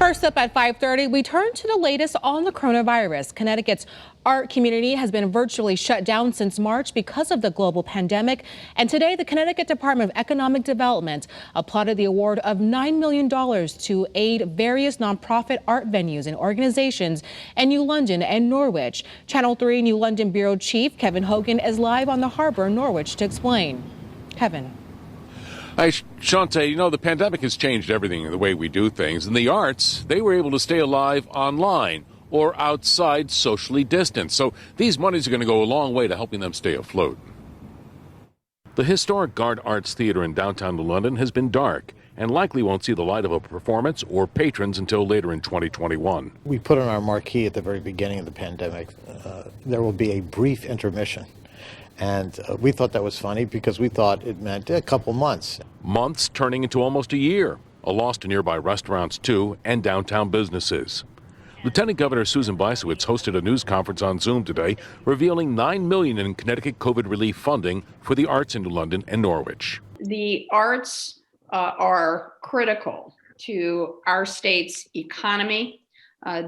First up at 5:30, we turn to the latest on the coronavirus. Connecticut's art community has been virtually shut down since March because of the global pandemic. And today, the Connecticut Department of Economic Development applauded the award of $9 million to aid various nonprofit art venues and organizations in New London and Norwich. Channel 3 New London Bureau Chief Kevin Hogan is live on the harbor in Norwich to explain. Kevin. Hi, Shante. You know, the pandemic has changed everything in the way we do things. In the arts, they were able to stay alive online or outside socially distanced. So these monies are going to go a long way to helping them stay afloat. The historic Guard Arts Theatre in downtown New London has been dark and likely won't see the light of a performance or patrons until later in 2021. We put on our marquee at the very beginning of the pandemic, there will be a brief intermission. And we thought that was funny because we thought it meant a couple months. Months turning into almost a year, a loss to nearby restaurants too and downtown businesses. Lieutenant Governor Susan Bysowitz hosted a news conference on Zoom today, revealing $9 million in Connecticut COVID relief funding for the arts in New London and Norwich. The arts are critical to our state's economy.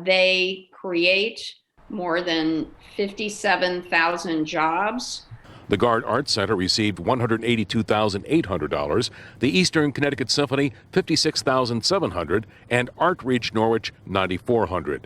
They create more than 57,000 jobs. The Guard Arts Center received $182,800, the Eastern Connecticut Symphony $56,700, and Art Reach Norwich $9,400.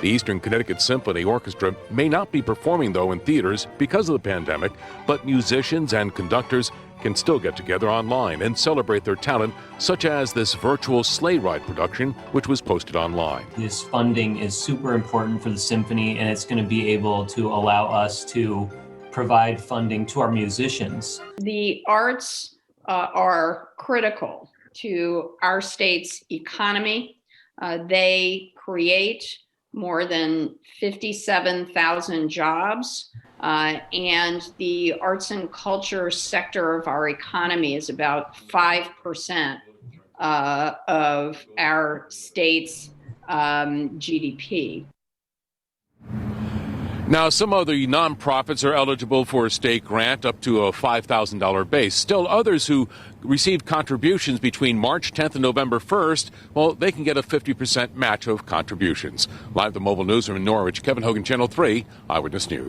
The Eastern Connecticut Symphony Orchestra may not be performing, though, in theaters because of the pandemic, but musicians and conductors can still get together online and celebrate their talent, such as this virtual sleigh ride production, which was posted online. This funding is super important for the symphony, and it's going to be able to allow us to provide funding to our musicians. The arts are critical to our state's economy. They create more than 57,000 jobs. And the arts and culture sector of our economy is about 5% of our state's GDP. Now, some other nonprofits are eligible for a state grant up to a $5,000 base. Still, others who received contributions between March 10th and November 1st, well, they can get a 50% match of contributions. Live at the Mobile Newsroom in Norwich, Kevin Hogan, Channel 3 Eyewitness News.